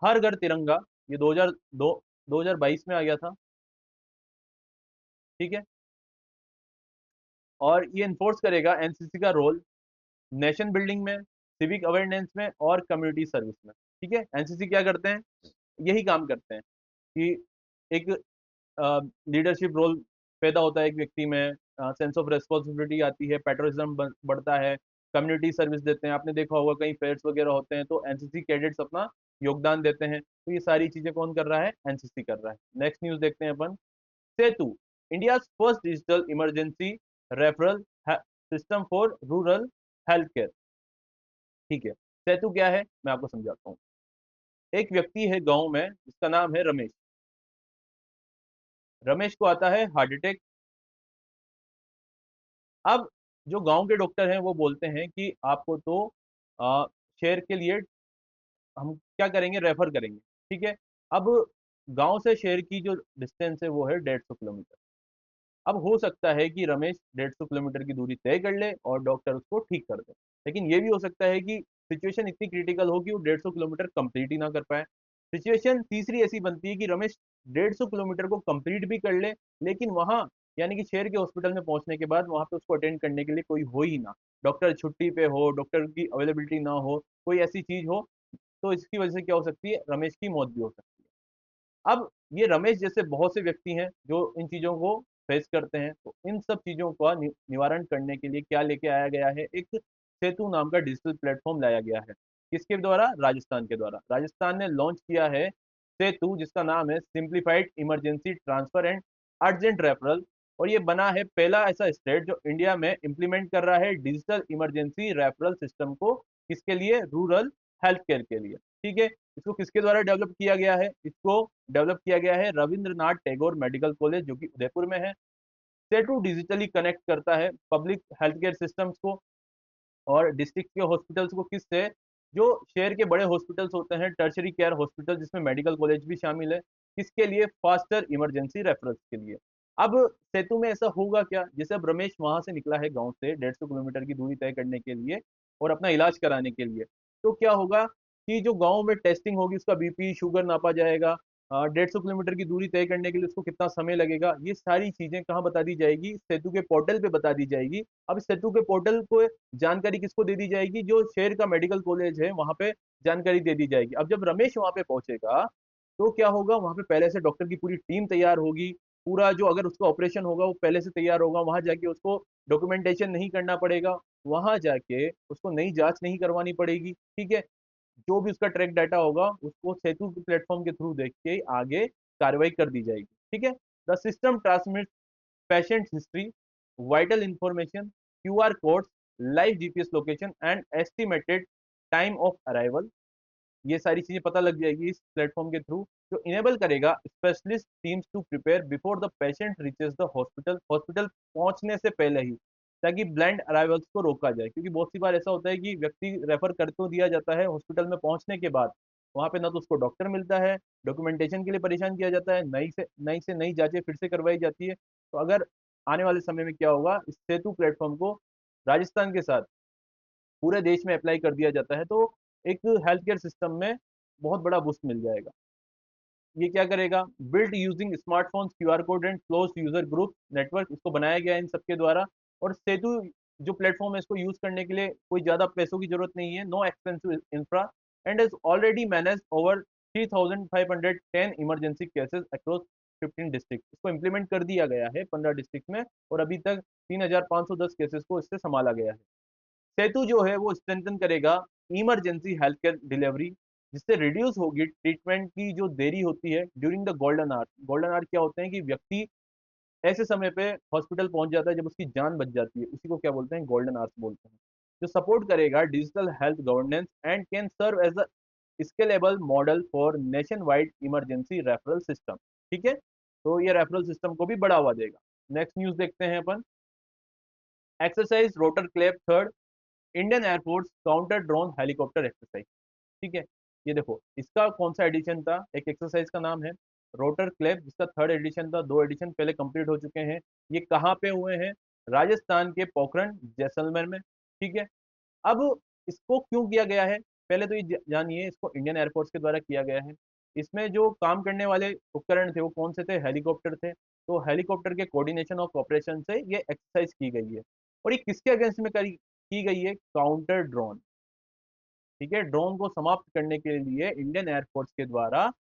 हर घर तिरंगा, ये 2002 2022 में आ गया था। ठीक है, और ये इन्फोर्स करेगा एनसीसी का रोल नेशन बिल्डिंग में, सिविक अवेयरनेस में और कम्युनिटी सर्विस में। ठीक है, एनसीसी क्या करते हैं, यही काम करते हैं कि एक लीडरशिप रोल पैदा होता है एक व्यक्ति में, सेंस ऑफ रेस्पॉन्सिबिलिटी आती है, पेट्रोलिज्म बढ़ता है, कम्युनिटी सर्विस देते हैं। आपने देखा होगा कहीं फेयर्स वगैरह होते हैं तो एनसीसी कैडेट्स अपना योगदान देते हैं। तो ये सारी चीजें कौन कर रहा है, एनसीसी कर रहा है। नेक्स्ट न्यूज देखते हैं अपन, Setu, India first digital emergency referral system for rural health care. ठीक है, सेतु क्या है, मैं आपको समझाता हूँ। एक व्यक्ति है गांव में जिसका नाम है रमेश। रमेश को आता है हार्ट अटैक। अब जो गांव के डॉक्टर हैं वो बोलते हैं कि आपको तो आ, शहर के लिए हम क्या करेंगे, रेफर करेंगे। ठीक है, अब गांव से शहर की जो डिस्टेंस है वो है 150 किलोमीटर। अब हो सकता है कि रमेश 150 किलोमीटर की दूरी तय कर ले और डॉक्टर उसको ठीक कर दे, लेकिन ये भी हो सकता है कि सिचुएशन इतनी क्रिटिकल हो कि वो 150 किलोमीटर कंप्लीट ही ना कर पाए। सिचुएशन तीसरी ऐसी बनती है कि रमेश 150 किलोमीटर को कंप्लीट भी कर ले, लेकिन वहां यानी कि शहर के हॉस्पिटल में पहुंचने के बाद वहां पे उसको अटेंड करने के लिए कोई हो ही ना, डॉक्टर छुट्टी पे हो, डॉक्टर की अवेलेबिलिटी ना हो, कोई ऐसी चीज हो, तो इसकी वजह से क्या हो सकती है, रमेश की मौत भी हो सकती है। अब ये रमेश जैसे बहुत से व्यक्ति हैं जो इन चीजों को फेस करते हैं, तो इन सब चीजों का निवारण करने के लिए क्या लेके आया गया है, एक सेतु नाम का डिजिटल प्लेटफॉर्म लाया गया है। किसके द्वारा, राजस्थान के द्वारा। राजस्थान ने लॉन्च किया है सेतु, जिसका नाम है simplified emergency transfer and urgent referral. और ये बना है पहला ऐसा स्टेट जो इंडिया में इंप्लीमेंट कर रहा है डिजिटल इमरजेंसी रेफरल सिस्टम को, किसके लिए, रूरल हेल्थ केयर के लिए। ठीक है, इसको किसके द्वारा डेवलप किया गया है, इसको डेवलप किया गया है रविंद्रनाथ टैगोर मेडिकल कॉलेज, जो कि उदयपुर में है। सेटू डिजिटली कनेक्ट करता है पब्लिक हेल्थ केयर सिस्टम्स को और डिस्ट्रिक्ट के हॉस्पिटल्स को, किससे, जो शहर के बड़े हॉस्पिटल्स होते हैं, टर्शरी केयर हॉस्पिटल जिसमें मेडिकल कॉलेज भी शामिल है, किसके लिए, फास्टर इमरजेंसी रेफरेंस के लिए। अब सेतु में ऐसा होगा क्या, जैसे अब रमेश वहां से निकला है गांव से 150 किलोमीटर की दूरी तय करने के लिए और अपना इलाज कराने के लिए, तो क्या होगा कि जो गांव में टेस्टिंग होगी, उसका बीपी शुगर नापा जाएगा, 150 किलोमीटर की दूरी तय करने के लिए उसको कितना समय लगेगा, ये सारी चीजें कहाँ बता दी जाएगी, सेतु के पोर्टल पे बता दी जाएगी। अब इस सेतु के पोर्टल को जानकारी किसको दे दी जाएगी, जो शहर का मेडिकल कॉलेज है वहां पे जानकारी दे दी जाएगी। अब जब रमेश वहां पे पहुंचेगा तो क्या होगा, वहां पे पहले से डॉक्टर की पूरी टीम तैयार होगी, पूरा जो अगर उसका ऑपरेशन होगा वो पहले से तैयार होगा, वहां जाके उसको डॉक्यूमेंटेशन नहीं करना पड़ेगा, वहां जाके उसको नई जांच नहीं करवानी पड़ेगी, ठीक है। जो भी उसका ट्रैक डाटा होगा उसको सेतु के प्लेटफॉर्म के थ्रू देख के आगे कार्रवाई कर दी जाएगी, ठीक है। The system transmit patient history, vital information, QR codes, live GPS location and estimated time of arrival, ये सारी चीजें पता लग जाएगी इस प्लेटफॉर्म के थ्रू, जो इनेबल करेगा specialist teams to prepare before the patient reaches the hospital, hospital पहुंचने से पहले ही, ताकि ब्लाइंड अराइवल्स को रोका जाए। क्योंकि बहुत सी बार ऐसा होता है कि व्यक्ति रेफर कर तो दिया जाता है, हॉस्पिटल में पहुंचने के बाद वहां पे ना तो उसको डॉक्टर मिलता है, डॉक्यूमेंटेशन के लिए परेशान किया जाता है, नई जांचें फिर से करवाई जाती है। तो अगर आने वाले समय में क्या होगा, इस सेतु प्लेटफॉर्म को राजस्थान के साथ पूरे देश में अप्लाई कर दिया जाता है, तो एक हेल्थ केयर सिस्टम में बहुत बड़ा बूस्ट मिल जाएगा। ये क्या करेगा, build using smartphones, QR code and close user group network, इसको बनाया गया है इन सबके द्वारा। और सेतु जो प्लेटफॉर्म है इसको यूज करने के लिए कोई ज्यादा पैसों की जरूरत नहीं है, no expensive infra, and is already manage over 3510 emergency cases across 15 district, इसको इम्प्लीमेंट कर दिया गया है 15 डिस्ट्रिक्ट में, और अभी तक 3510 केसेस को इससे संभाला गया है। सेतु जो है वो स्ट्रेंथन करेगा इमरजेंसी हेल्थ केयर डिलीवरी, जिससे रिड्यूस होगी ट्रीटमेंट की जो देरी होती है during the golden hour. Golden hour क्या होते हैं कि व्यक्ति ऐसे समय पे हॉस्पिटल पहुंच जाता है जब उसकी जान बच जाती है, उसी को क्या बोलते हैं, गोल्डन आवर्स बोलते हैं। जो सपोर्ट करेगा digital health governance and can serve as a scalable model for nationwide emergency referral system, ठीक है। तो ये रेफरल सिस्टम को भी बढ़ावा देगा। नेक्स्ट न्यूज देखते हैं अपन, exercise rotor clap third, Indian air force counter drone helicopter exercise, ठीक है। ये देखो इसका कौन सा एडिशन था, एक एक्सरसाइज का नाम है रोटर क्लेप, जिसका थर्ड एडिशन था, दो एडिशन पहले कंप्लीट हो चुके हैं। ये कहाँ पे हुए हैं, राजस्थान के पोखरण जैसलमेर में, ठीक है। अब इसको क्यों किया गया है, पहले तो ये जानिए, इसको इंडियन एयरफोर्स के द्वारा किया गया है। इसमें जो काम करने वाले उपकरण थे वो कौन से थे, हेलीकॉप्टर थे। तो हेलीकॉप्टर के कोऑर्डिनेशन ऑफ ऑपरेशन से ये एक्सरसाइज की गई है। और ये किसके अगेंस्ट में की गई है, काउंटर ड्रोन, ठीक है। ड्रोन को समाप्त करने के लिए इंडियन एयरफोर्स के द्वारा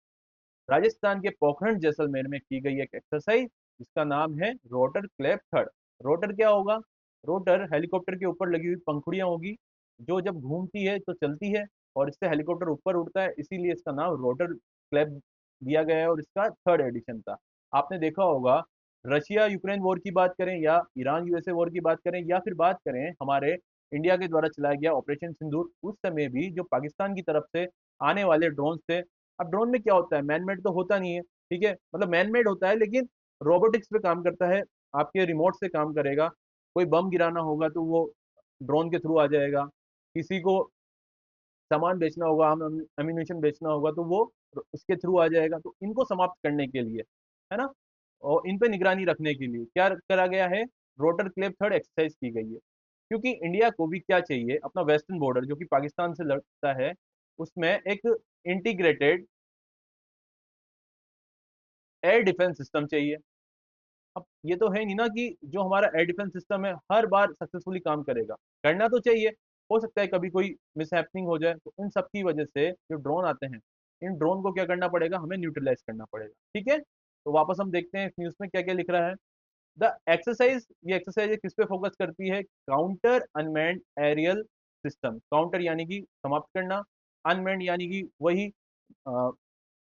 राजस्थान के पोखरण जैसलमेर में की गई एक एक्सरसाइज, जिसका नाम है रोटर क्लैप थर्ड। रोटर क्या होगा, रोटर हेलीकॉप्टर के ऊपर लगी हुई पंखुड़ियां होगी, जो जब घूमती है तो चलती है और इससे हेलीकॉप्टर ऊपर उड़ता है, इसीलिए इसका नाम रोटर क्लैप दिया गया है, और इसका थर्ड एडिशन था। आपने देखा होगा, रशिया यूक्रेन वॉर की बात करें या ईरान USA वॉर की बात करें या फिर बात करें हमारे इंडिया के द्वारा चलाया गया ऑपरेशन सिंदूर, उस समय भी जो पाकिस्तान की तरफ से आने वाले ड्रोन थे। अब ड्रोन में क्या होता है, मैनमेड तो होता नहीं है, ठीक है, मतलब मैनमेड होता है लेकिन रोबोटिक्स पे काम करता है, आपके रिमोट से काम करेगा। कोई बम गिराना होगा तो वो ड्रोन के थ्रू आ जाएगा, किसी को सामान बेचना होगा, हम एम्यूनेशन बेचना होगा तो वो उसके थ्रू आ जाएगा। तो इनको समाप्त करने के लिए, है ना, और इन पे निगरानी रखने के लिए क्या करा गया है, रोटर क्लेप थर्ड एक्सरसाइज की गई है। क्योंकि इंडिया को भी क्या चाहिए, अपना वेस्टर्न बॉर्डर जो कि पाकिस्तान से लगता है, उसमें एक इंटीग्रेटेड एयर डिफेंस सिस्टम चाहिए। अब ये तो है नहीं ना कि जो हमारा एयर डिफेंस सिस्टम है हर बार सक्सेसफुली काम करेगा, करना तो चाहिए, हो सकता है कभी कोई मिसहैपनिंग हो जाए। तो इन सब की वजह से जो ड्रोन आते हैं, इन ड्रोन को क्या करना पड़ेगा, हमें न्यूट्रलाइज करना पड़ेगा, ठीक है। तो वापस हम देखते हैं इस न्यूज में क्या क्या लिख रहा है। द एक्सरसाइज, ये एक्सरसाइज किस पे फोकस करती है, counter unmanned aerial system. Counter यानी कि समाप्त करना, अनमैन्ड यानी कि वही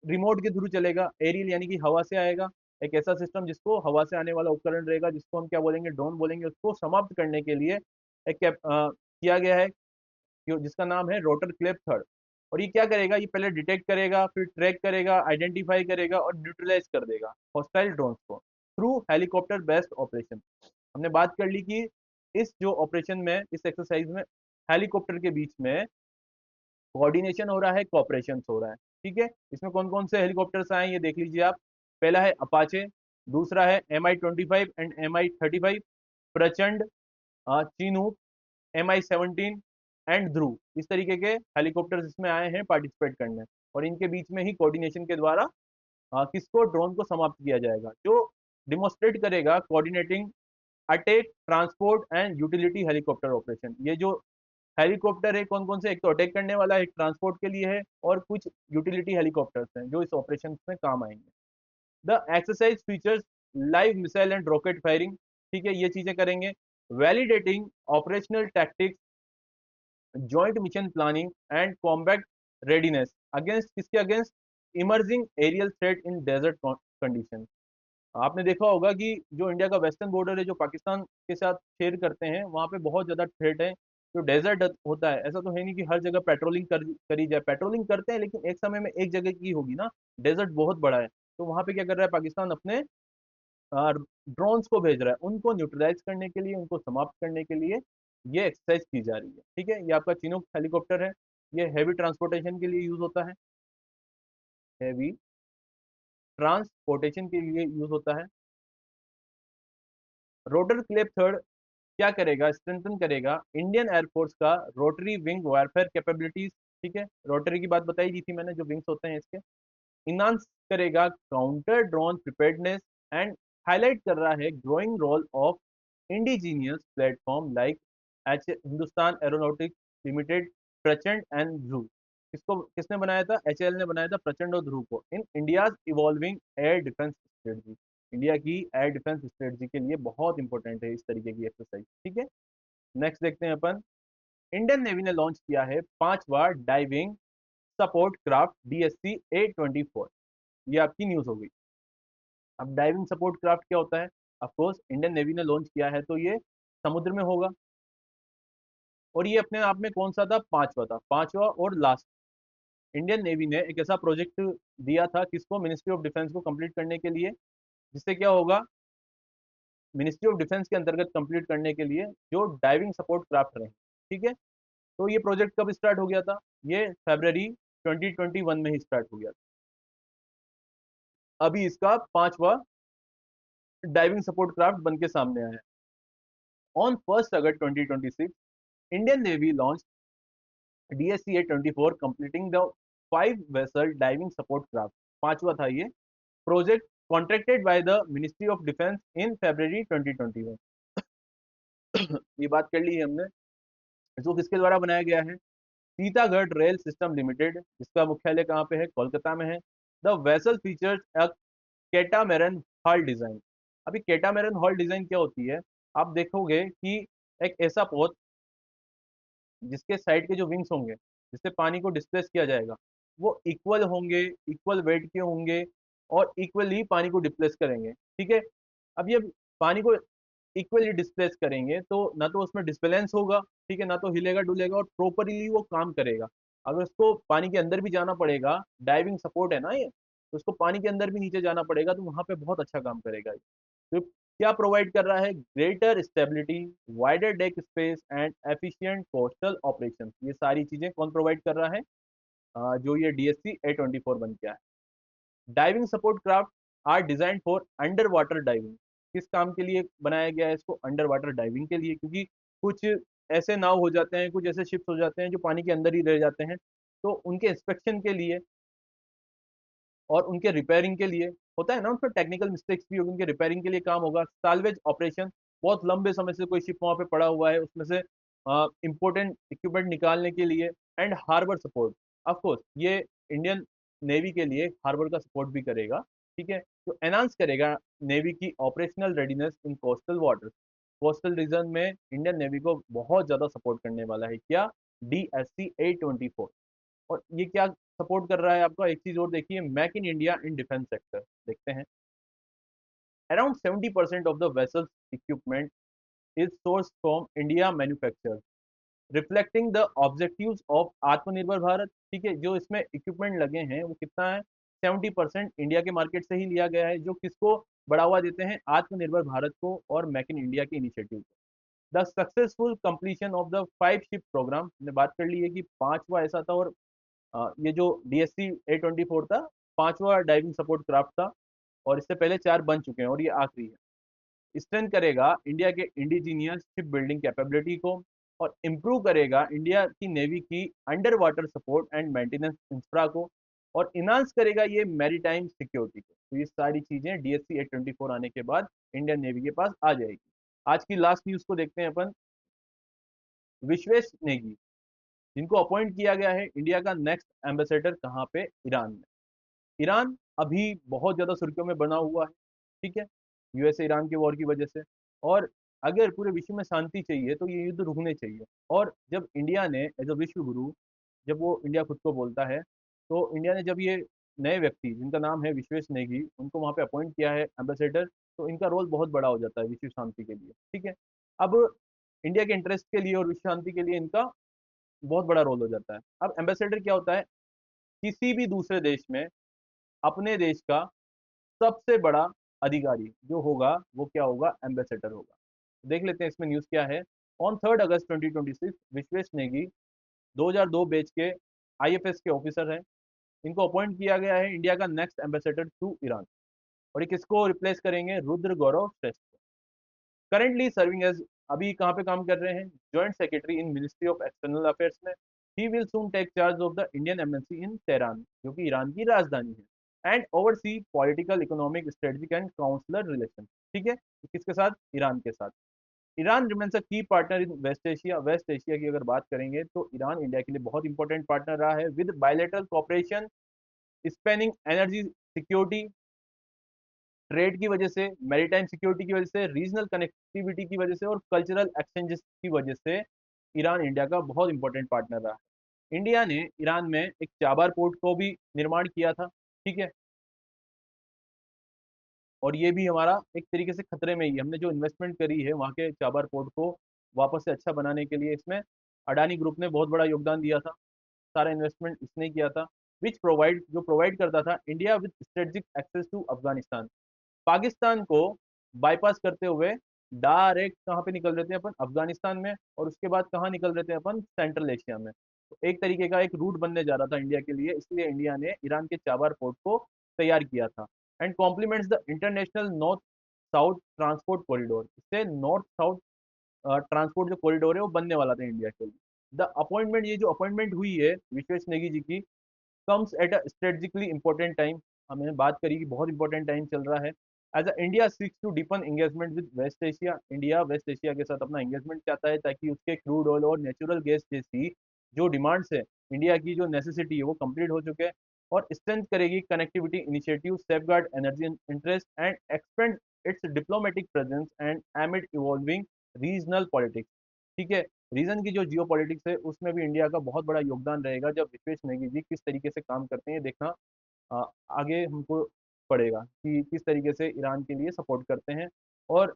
रिमोट के थ्रू चलेगा, एरियल यानी कि हवा से आएगा। एक ऐसा सिस्टम जिसको हवा से आने वाला उपकरण रहेगा, जिसको हम क्या बोलेंगे, ड्रोन बोलेंगे, उसको समाप्त करने के लिए किया गया है, जिसका नाम है रोटर क्लेप थर्ड। और ये क्या करेगा, ये पहले डिटेक्ट करेगा, फिर ट्रैक करेगा, आइडेंटिफाई करेगा और न्यूट्रलाइज कर देगा हॉस्टाइल ड्रोन्स को थ्रू हेलीकॉप्टर बेस्ड ऑपरेशन। हमने बात कर ली कि इस जो ऑपरेशन में, इस एक्सरसाइज में हेलीकॉप्टर के बीच में कोऑर्डिनेशन हो रहा है, कोऑपरेशन हो रहा है, ठीक है। इसमें कौन कौन से हेलीकॉप्टर्स आए हैं ये देख लीजिए आप। पहला है अपाचे, दूसरा है MI-25 एंड MI-35, प्रचंड, चीनूक, MI-17 एंड ध्रुव, इस तरीके के हेलीकॉप्टर्स इसमें आए हैं पार्टिसिपेट करने। और इनके बीच में ही कोऑर्डिनेशन के द्वारा किसको, ड्रोन को समाप्त किया जाएगा, जो डिमोस्ट्रेट करेगा coordinating attack, transport and utility helicopter operation. ये जो हेलीकॉप्टर है कौन कौन से, एक तो अटैक करने वाला है, एक ट्रांसपोर्ट के लिए है, और कुछ यूटिलिटी हेलीकॉप्टर्स हैं जो इस ऑपरेशन में काम आएंगे। The exercise features live missile and rocket firing, ठीक है, ये चीजें करेंगे। Validating operational tactics, joint mission planning and combat readiness against, किसके against, emerging aerial threat in desert condition. आपने देखा होगा कि जो इंडिया का वेस्टर्न बॉर्डर है जो पाकिस्तान के साथ शेयर करते हैं, वहाँ पे बहुत ज्यादा थ्रेट है। जो डेजर्ट होता है, ऐसा तो है नहीं कि हर जगह पेट्रोलिंग करी जाए, पेट्रोलिंग करते हैं लेकिन एक समय में एक जगह की होगी ना, डेजर्ट बहुत बड़ा है। तो वहाँ पे क्या कर रहा है पाकिस्तान, अपने ड्रोन्स को भेज रहा है उनको न्यूट्रलाइज करने के लिए, उनको समाप्त करने के लिए ये एक्सरसाइज की जा रही है। ठीक है, ये आपका चिनूक हेलीकॉप्टर है, ये हैवी ट्रांसपोर्टेशन के लिए यूज होता है, हैवी ट्रांसपोर्टेशन के लिए यूज होता है। रोटर क्लेप थर्ड क्या करेगा, स्ट्रेंथन करेगा इंडियन एयरफोर्स का रोटरी विंग वारफेयर कैपेबिलिटीज। ठीक है, रोटरी की बात बताई दी थी मैंने, जो विंग्स होते हैं इसके। इनहांस करेगा counter drone preparedness and highlight कर रहा है growing role of indigenous platform like H Hindustan Aeronautics Limited, Prachand and Dhruv. किसको, किसने बनाया था, एचएएल ने बनाया था प्रचंड और ध्रुव को, in India's evolving air defence strategy. India की एयर डिफेंस स्ट्रेटजी के लिए बहुत इंपॉर्टेंट है इस तरीके की एक्सरसाइज। ठीक है, नेक्स्ट देखते हैं अपन। इंडियन नेवी ने लॉन्च किया है पांचवा diving support craft DSC A24। ये आपकी न्यूज हो गई। अब डाइविंग सपोर्ट क्राफ्ट क्या होता है, अफकोर्स इंडियन नेवी ने लॉन्च किया है तो ये समुद्र में होगा, और ये अपने आप में कौन सा था, पांचवा था, पांचवा और लास्ट। इंडियन नेवी ने एक ऐसा प्रोजेक्ट दिया था किसको, मिनिस्ट्री ऑफ डिफेंस को कंप्लीट करने के लिए, जिससे क्या होगा, मिनिस्ट्री ऑफ डिफेंस के अंतर्गत कंप्लीट करने के लिए जो डाइविंग सपोर्ट क्राफ्ट रहे। ठीक है, तो ये प्रोजेक्ट कब स्टार्ट हो गया था, ये फरवरी 2021 में ही स्टार्ट हो गया था। अभी इसका पांचवा डाइविंग सपोर्ट क्राफ्ट बन के सामने आया है। On 1 August 2026 Indian navy launch DSC A24 completing the 5 vessel diving support craft। पांचवा था ये project, contracted by the ministry of defence in February 2021। ये बात कर ली है हमने। जो किसके द्वारा बनाया गया है, सीतागढ़ रेल सिस्टम लिमिटेड, जिसका मुख्यालय कहाँ पे है, कोलकाता में है। The vessel features a catamaran hull design. अभी कैटामैरन हॉल डिजाइन क्या होती है, आप देखोगे कि एक ऐसा पोत जिसके साइड के जो विंग्स होंगे, जिससे पानी को डिस्प्लेस किया जाएगा, वो इक्वल होंगे, इक्वल वेट के होंगे, और इक्वली पानी को डिस्प्लेस करेंगे। ठीक है, अब ये पानी को इक्वली डिस्प्लेस करेंगे तो ना तो उसमें डिस्बैलेंस होगा, ठीक है, ना तो हिलेगा डुलेगा, और प्रॉपरली वो काम करेगा। अगर उसको पानी के अंदर भी जाना पड़ेगा, डाइविंग सपोर्ट है ना ये, तो उसको पानी के अंदर भी नीचे जाना पड़ेगा, तो वहां पे बहुत अच्छा काम करेगा ये। तो क्या प्रोवाइड कर रहा है, greater stability, wider deck space and efficient coastal operation. ये सारी चीजें कौन प्रोवाइड कर रहा है, जो ये DSC A24 बन गया है। Diving support craft are designed for underwater diving. किस काम के लिए बनाया गया है इसको, अंडर वाटर डाइविंग के लिए, क्योंकि कुछ ऐसे नाव हो जाते हैं, कुछ ऐसे शिप्स हो जाते हैं जो पानी के अंदर ही रह जाते हैं, तो उनके इंस्पेक्शन के लिए और उनके रिपेयरिंग के लिए, होता है ना उसमें टेक्निकल मिस्टेक्स भी होगी, उनके रिपेयरिंग के लिए काम होगा। साल्वेज ऑपरेशन, बहुत लंबे समय से कोई शिप वहां पे पड़ा हुआ है, उसमें से इंपोर्टेंट इक्विपमेंट निकालने के लिए। And harbour support, of course ये इंडियन नेवी के लिए हार्बर का सपोर्ट भी करेगा। ठीक है, तो एनहांस करेगा नेवी की ऑपरेशनल रेडीनेस इन कोस्टल वाटर। कोस्टल रीजन में इंडियन नेवी को बहुत ज्यादा सपोर्ट करने वाला है क्या, DSC A24। और ये क्या सपोर्ट कर रहा है आपका, एक चीज और देखिए, make in India in defence sector देखते हैं। Around 70% of the vessels equipment is source from India manufacture, reflecting the objectives of आत्मनिर्भर भारत। ठीक है, जो इसमें इक्विपमेंट लगे हैं वो कितना है, 70% इंडिया के मार्केट से ही लिया गया है, जो किसको बढ़ावा देते हैं, आत्मनिर्भर भारत को और मेक इन इंडिया के इनिशिएटिव को। The successful completion of the 5 ship programme, हमने बात कर ली है कि पांचवा ऐसा था, और ये जो DSC A24 था, पांचवा डाइविंग सपोर्ट क्राफ्ट था, और इससे पहले 4 बन चुके हैं और ये आखिरी है। स्ट्रेंथ करेगा इंडिया के इंडिजीनियस शिप बिल्डिंग कैपेबिलिटी को, और इम्प्रूव करेगा इंडिया की नेवी की under water support and maintenance infra को। और इनहांस करेगा ये मैरीटाइम सिक्योरिटी को। तो ये सारी चीजें DSC 824 आने के बाद इंडियन नेवी के पास आ जाएगी। आज की लास्ट न्यूज को देखते हैं अपन। विश्वेश नेगी, जिनको अपॉइंट किया गया है इंडिया का नेक्स्ट एम्बेसडर कहाँ पे, ईरान में। ईरान अभी बहुत ज्यादा सुर्खियों में बना हुआ है, ठीक है, यूएसए ईरान के वॉर की वजह से। और अगर पूरे विश्व में शांति चाहिए तो ये युद्ध रुकने चाहिए। और जब इंडिया ने एज अ विश्व गुरु, जब वो इंडिया खुद को बोलता है, तो इंडिया ने जब ये नए व्यक्ति जिनका नाम है विश्वेश नेगी, उनको वहाँ पे अपॉइंट किया है एम्बेसडर, तो इनका रोल बहुत बड़ा हो जाता है विश्व शांति के लिए, ठीक है। अब इंडिया के इंटरेस्ट के लिए और विश्व शांति के लिए इनका बहुत बड़ा रोल हो जाता है। अब एम्बेसडर क्या होता है, किसी भी दूसरे देश में अपने देश का सबसे बड़ा अधिकारी जो होगा वो क्या होगा, एम्बेसडर होगा। देख लेते हैं इसमें न्यूज क्या है। On 3 August 2026 Vishwesh Negi 2002 batch के IFS के ऑफिसर हैं। इनको अपॉइंट किया गया है इंडिया का नेक्स्ट एम्बेसडर टू ईरान। और ये किसको रिप्लेस करेंगे, रुद्र गौरव श्रेष्ठ को। करेंटली सर्विंग एज, अभी कहाँ पे काम कर रहे हैं, joint secretary in ministry of external affairs में। ही will soon take charge of the Indian embassy in Tehran, जो कि ईरान की राजधानी है, and oversee political, economic, strategic and consular relation. ठीक है, किसके साथ, ईरान के साथ। Iran remains a key partner in West Asia. West Asia की अगर बात करेंगे तो ईरान इंडिया के लिए बहुत इंपॉर्टेंट पार्टनर रहा है, with bilateral cooperation spanning energy security, trade की वजह से, मैरीटाइम सिक्योरिटी की वजह से, रीजनल कनेक्टिविटी की वजह से और कल्चरल एक्सचेंजेस की वजह से ईरान इंडिया का बहुत इंपॉर्टेंट पार्टनर रहा है। इंडिया ने ईरान में एक चाबार पोर्ट को भी निर्माण किया था, ठीक है। और ये भी हमारा एक तरीके से खतरे में ही है। हमने जो इन्वेस्टमेंट करी है वहाँ के चाबार पोर्ट को वापस से अच्छा बनाने के लिए, इसमें अडानी ग्रुप ने बहुत बड़ा योगदान दिया था। सारा इन्वेस्टमेंट इसने किया था, विच प्रोवाइड, जो प्रोवाइड करता था India with strategic access to Afghanistan. Pakistan को बाईपास करते हुए डायरेक्ट कहाँ पे निकल रहे थे अपन, अफगानिस्तान में, और उसके बाद कहाँ निकल रहे थे अपन, सेंट्रल एशिया में। तो एक तरीके का एक रूट बनने जा रहा था इंडिया के लिए, इसलिए इंडिया ने ईरान के चाबार पोर्ट को तैयार किया था। And complements the international north south transport corridor. इससे नॉर्थ साउथ ट्रांसपोर्ट जो कॉरिडोर है वो बनने वाला था इंडिया के लिए। द अपॉइंटमेंट, ये जो अपॉइंटमेंट हुई है विश्वेश नेगी जी की, comes at a strategically important time. हमने बात करी कि बहुत इंपॉर्टेंट टाइम चल रहा है। As a India seeks to deepen engagement with West Asia, India West Asia के साथ अपना एंगेजमेंट चाहता है ताकि उसके क्रूड ऑयल और नेचुरल गैस जैसी जो डिमांड्स है, इंडिया की जो नेसेसिटी है वो कंप्लीट हो चुके हैं। और स्ट्रेंथ करेगी connectivity initiative, safeguard energy interest and expand it's diplomatic presence and एमिड evolving regional politics. ठीक है, रीजन की जो जियो पॉलिटिक्स है उसमें भी इंडिया का बहुत बड़ा योगदान रहेगा। जब विश्वेश नेगी जी किस तरीके से काम करते हैं देखना अ, आगे हमको पड़ेगा कि किस तरीके से ईरान के लिए सपोर्ट करते हैं। और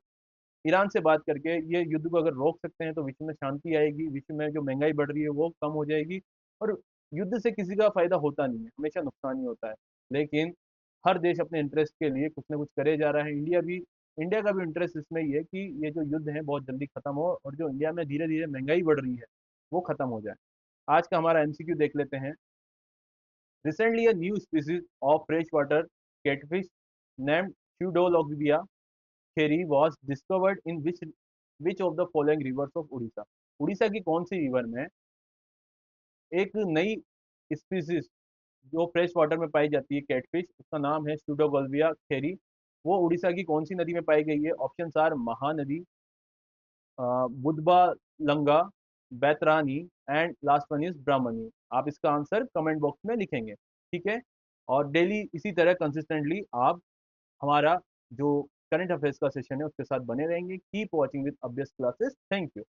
ईरान से बात करके ये युद्ध को अगर रोक सकते हैं तो विश्व में शांति आएगी, विश्व में जो महंगाई बढ़ रही है वो कम हो जाएगी। और युद्ध से किसी का फायदा होता नहीं है, हमेशा नुकसान ही होता है। लेकिन हर देश अपने इंटरेस्ट के लिए कुछ ना कुछ करे जा रहा है। इंडिया का भी इंटरेस्ट इसमें ही है कि ये जो युद्ध है बहुत जल्दी खत्म हो और जो इंडिया में धीरे धीरे महंगाई बढ़ रही है वो खत्म हो जाए। आज का हमारा MCQ देख लेते हैं। Recently, a new species of freshwater catfish named Pseudologbia kheri was discovered in which of the following rivers of Odisha? Orissa की कौन सी रिवर में एक नई स्पीसीज जो फ्रेश वाटर में पाई जाती है कैटफिश, उसका नाम है स्यूडोगोल्विया खेरी, वो उड़ीसा की कौन सी नदी में पाई गई है? Option are Mahanadi, बुधबा Langa, बैतरानी, and last one is ब्राह्मणी। आप इसका आंसर कमेंट बॉक्स में लिखेंगे, ठीक है। और डेली इसी तरह कंसिस्टेंटली आप हमारा जो करंट अफेयर्स का सेशन है उसके साथ बने रहेंगे। Keep watching with Abhyas classes. Thank you.